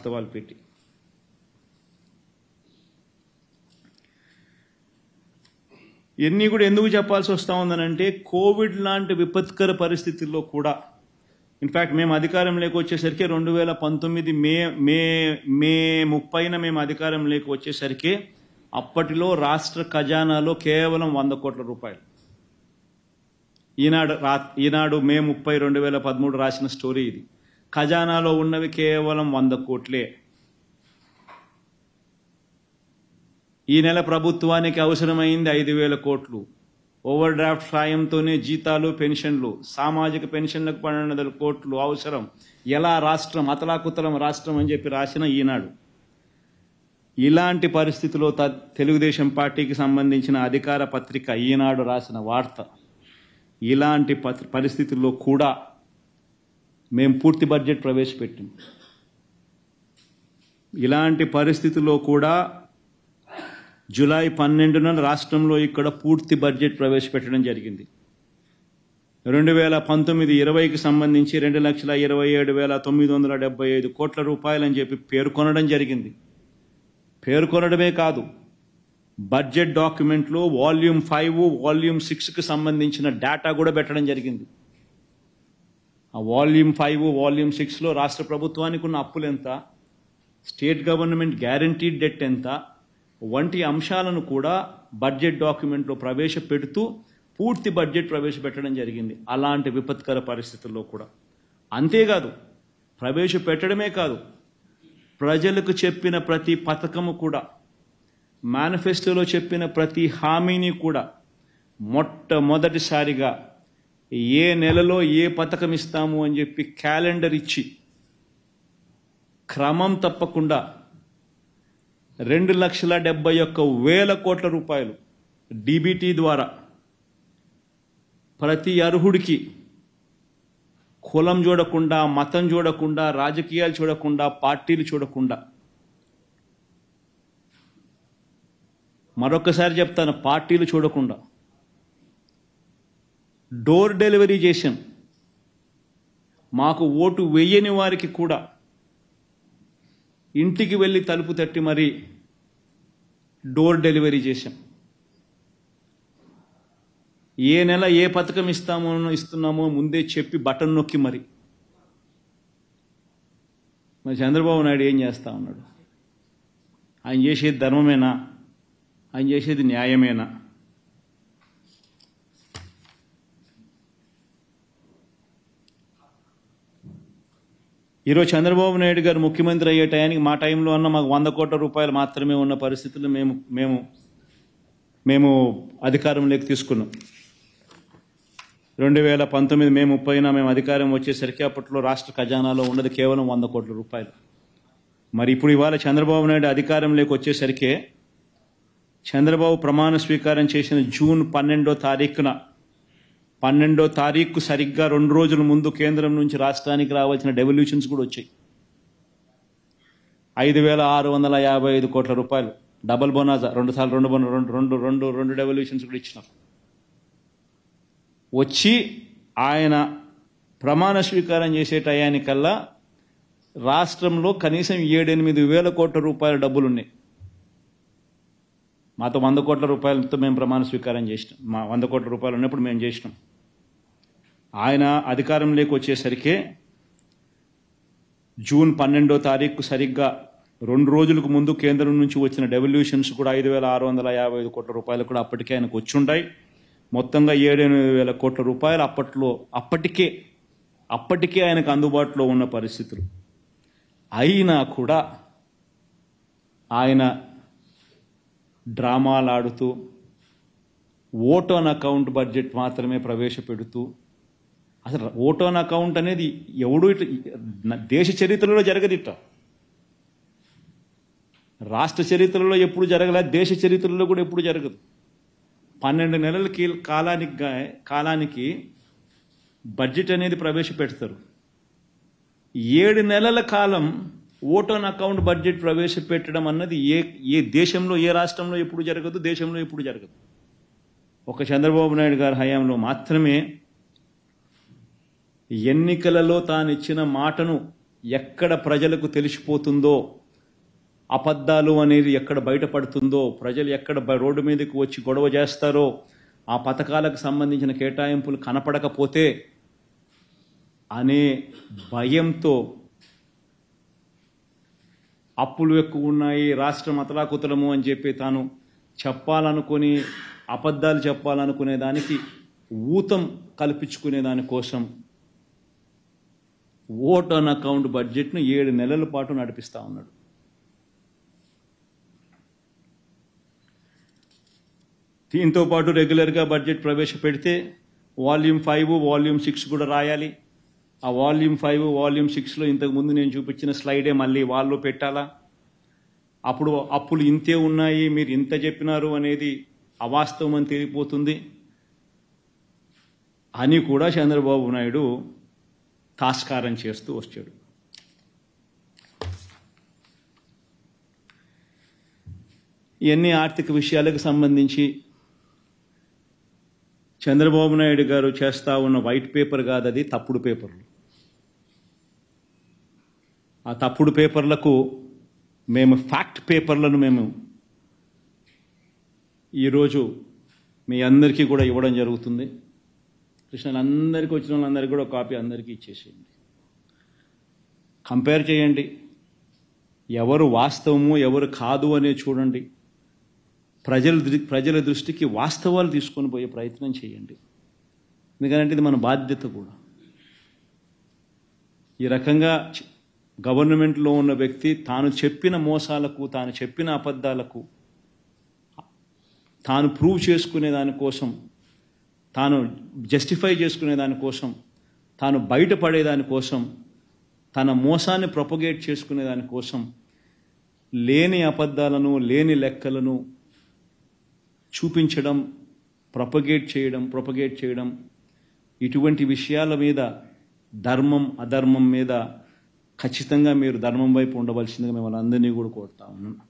వాస్తవాలు పెట్టి. ఇవన్నీ కూడా ఎందుకు చెప్పాల్సి వస్తూ ఉందనంటే కోవిడ్ లాంటి విపత్కర పరిస్థితుల్లో కూడా ఇన్ఫ్యాక్ట్ మేము అధికారంలోకి వచ్చేసరికి 2019 మే 30న మేము అధికారంలోకి వచ్చేసరికి అప్పటిలో రాష్ట్ర ఖజానాలో కేవలం 100 కోట్ల రూపాయలు. ఈనాడు మే 30, 2013 రాసిన స్టోరీ ఇది. ఖజానాలో ఉన్నవి కేవలం 100 కోట్లే. ఈ నెల ప్రభుత్వానికి అవసరమైంది 5,000 కోట్లు. ఓవర్ డ్రాఫ్ట్ సాయంతోనే జీతాలు, పెన్షన్లు, సామాజిక పెన్షన్లకు 1,200 కోట్లు అవసరం. ఎలా రాష్ట్రం అతలాకుతలం రాష్ట్రం అని చెప్పి రాసిన ఈనాడు. ఇలాంటి పరిస్థితిలో తెలుగుదేశం పార్టీకి సంబంధించిన అధికార పత్రిక ఈనాడు రాసిన వార్త. ఇలాంటి పరిస్థితుల్లో కూడా మేము పూర్తి బడ్జెట్ ప్రవేశపెట్టాం. ఇలాంటి పరిస్థితుల్లో కూడా జూలై 12న రాష్ట్రంలో ఇక్కడ పూర్తి బడ్జెట్ ప్రవేశపెట్టడం జరిగింది. 2019-20కి సంబంధించి 2,27,975 కోట్ల రూపాయలని చెప్పి పేర్కొనడం జరిగింది. పేర్కొనడమే కాదు, బడ్జెట్ డాక్యుమెంట్లో వాల్యూమ్ 5, వాల్యూమ్ 6కి సంబంధించిన డేటా కూడా పెట్టడం జరిగింది. ఆ వాల్యూమ్ 5, వాల్యూమ్ 6లో రాష్ట్ర ప్రభుత్వానికి ఉన్న అప్పులు ఎంత, స్టేట్ గవర్నమెంట్ గ్యారంటీడ్ డెట్ ఎంత వంటి అంశాలను కూడా బడ్జెట్ డాక్యుమెంట్లో ప్రవేశపెడుతూ పూర్తి బడ్జెట్ ప్రవేశపెట్టడం జరిగింది. అలాంటి విపత్కర పరిస్థితుల్లో కూడా. అంతేకాదు, ప్రవేశపెట్టడమే కాదు, ప్రజలకు చెప్పిన ప్రతి పథకము కూడా, మేనిఫెస్టోలో చెప్పిన ప్రతి హామీని కూడా మొట్టమొదటిసారిగా ఏ నెలలో ఏ పథకం ఇస్తాము అని చెప్పి క్యాలెండర్ ఇచ్చి క్రమం తప్పకుండా 2,71,000 కోట్ల రూపాయలు డీబీటీ ద్వారా ప్రతి అర్హుడికి కులం చూడకుండా, మతం చూడకుండా, రాజకీయాలు చూడకుండా, పార్టీలు చూడకుండా, మరొకసారి చెప్తాను, పార్టీలు చూడకుండా డోర్ డెలివరీ చేశాం. మాకు ఓటు వేయని వారికి కూడా ఇంటికి వెళ్ళి తలుపు తట్టి మరీ డోర్ డెలివరీ చేశాం. ఏ నెల ఏ పథకం ఇస్తున్నామో ముందే చెప్పి బటన్ నొక్కి మరి చంద్రబాబు నాయుడు ఏం చేస్తా ఉన్నాడు? ఆయన చేసేది ధర్మమేనా? ఆయన చేసేది న్యాయమేనా? ఈరోజు చంద్రబాబు నాయుడు గారు ముఖ్యమంత్రి అయ్యే టయానికి మా టైంలో అన్న మాకు 100 కోట్ల రూపాయలు మాత్రమే ఉన్న పరిస్థితుల్లో మేము అధికారంలోకి తీసుకున్నాం. 2019 మే 30న మేము అధికారం వచ్చేసరికి అప్పట్లో రాష్ట్ర ఖజానాలో ఉన్నది కేవలం 100 కోట్ల రూపాయలు. మరి ఇప్పుడు ఇవాళ చంద్రబాబు నాయుడు అధికారంలోకి వచ్చేసరికి చంద్రబాబు ప్రమాణ స్వీకారం చేసిన జూన్ 12వ తారీఖు సరిగ్గా 2 రోజుల ముందు కేంద్రం నుంచి రాష్ట్రానికి రావాల్సిన డెవల్యూషన్స్ కూడా వచ్చాయి. 5,655 కోట్ల రూపాయలు డబల్ బోనాజా, 2 డెవల్యూషన్స్ కూడా ఇచ్చినాం. వచ్చి ఆయన ప్రమాణ స్వీకారం చేసే టయానికల్లా రాష్ట్రంలో కనీసం 7-8 వేల కోట్ల రూపాయల డబ్బులు ఉన్నాయి. మాతో 100 కోట్ల రూపాయలతో మేము ప్రమాణ స్వీకారం చేసినాం. మా 100 కోట్ల రూపాయలు ఉన్నప్పుడు మేము చేసినాం. ఆయన అధికారంలోకి వచ్చేసరికి జూన్ 12వ తారీఖు సరిగ్గా 2 రోజులకు ముందు కేంద్రం నుంచి వచ్చిన డెవల్యూషన్స్ కూడా 5,655 కోట్ల రూపాయలు కూడా అప్పటికే ఆయనకు వచ్చి ఉంటాయి. మొత్తంగా 7-8 వేల కోట్ల రూపాయలు అప్పటికే ఆయనకు అందుబాటులో ఉన్న పరిస్థితులు. అయినా కూడా ఆయన డ్రామాలాడుతూ ఓట్ ఆన్ అకౌంట్ బడ్జెట్ మాత్రమే ప్రవేశపెడుతూ, అసలు ఓట్ ఆన్ అకౌంట్ అనేది ఎవడు దేశ చరిత్రలో జరగదు. రాష్ట్ర చరిత్రలో ఎప్పుడు జరగలేదు, దేశ చరిత్రలో కూడా ఎప్పుడు జరగదు. 12 నెలల కాలానికి బడ్జెట్ అనేది ప్రవేశపెడతారు. 7 నెలల కాలం ఓట్ ఆన్ అకౌంట్ బడ్జెట్ ప్రవేశపెట్టడం అన్నది ఏ దేశంలో, ఏ రాష్ట్రంలో ఎప్పుడు జరగదు, దేశంలో ఎప్పుడు జరగదు. ఒక చంద్రబాబు నాయుడు గారి హయాంలో మాత్రమే ఎన్నికలలో తాను ఇచ్చిన మాటను ఎక్కడ ప్రజలకు తెలిసిపోతుందో, అబద్ధాలు అనేది ఎక్కడ బయటపడుతుందో, ప్రజలు ఎక్కడ రోడ్డు మీదకి వచ్చి గొడవ చేస్తారో, ఆ పథకాలకు సంబంధించిన కేటాయింపులు కనపడకపోతే అనే భయంతో అప్పులు ఎక్కువ ఉన్నాయి, రాష్ట్రం అతలాకుతలము అని చెప్పి తాను చెప్పాలనుకుని అబద్ధాలు చెప్పాలనుకునే దానికి ఊతం కల్పించుకునే దానికోసం ఓట్ ఆన్ అకౌంట్ బడ్జెట్ను 7 నెలల పాటు నడిపిస్తూ ఉన్నాడు. దీంతో పాటు రెగ్యులర్గా బడ్జెట్ ప్రవేశపెడితే వాల్యూమ్ 5, వాల్యూమ్ 6 కూడా రాయాలి. ఆ వాల్యూమ్ 5, వాల్యూమ్ 6లో ఇంతకుముందు నేను చూపించిన స్లైడే మళ్ళీ వాళ్ళు పెట్టాలా? అప్పుడు అప్పులు ఇంతే ఉన్నాయి, మీరు ఇంత చెప్పినారు అనేది అవాస్తవం అని తేలిపోతుంది అని కూడా చంద్రబాబు నాయుడు తాస్కారం చేస్తూ వచ్చాడు. ఇవన్నీ ఆర్థిక విషయాలకు సంబంధించి చంద్రబాబు నాయుడు గారు చేస్తూ ఉన్న వైట్ పేపర్ కాదు, అది తప్పుడు పేపర్లు. ఆ తప్పుడు పేపర్లకు మేము ఫ్యాక్ట్ పేపర్లను మేము ఈరోజు మీ అందరికీ కూడా ఇవ్వడం జరుగుతుంది. అందరికీ వచ్చిన వాళ్ళందరికీ కూడా కాపీ అందరికీ ఇచ్చేసేయండి. కంపేర్ చేయండి, ఎవరు వాస్తవము ఎవరు కాదు అనే చూడండి. ప్రజల దృష్టికి వాస్తవాలు తీసుకొని పోయే ప్రయత్నం చేయండి. ఎందుకంటే ఇది మన బాధ్యత కూడా. ఈ రకంగా గవర్నమెంట్లో ఉన్న వ్యక్తి తాను చెప్పిన మోసాలకు, తాను చెప్పిన అబద్ధాలకు తాను ప్రూవ్ చేసుకునే దానికోసం, తాను జస్టిఫై చేసుకునే దానికోసం, తాను బయటపడే దానికోసం, తన మోసాన్ని ప్రొపగేట్ చేసుకునే దానికోసం లేని అబద్ధాలను, లేని లెక్కలను చూపించడం, ప్రొపగేట్ చేయడం ఇటువంటి విషయాల మీద, ధర్మం అధర్మం మీద ఖచ్చితంగా మీరు ధర్మం వైపు ఉండవలసిందిగా మిమ్మల్ని అందరినీ కూడా కోరుతా ఉన్నాను.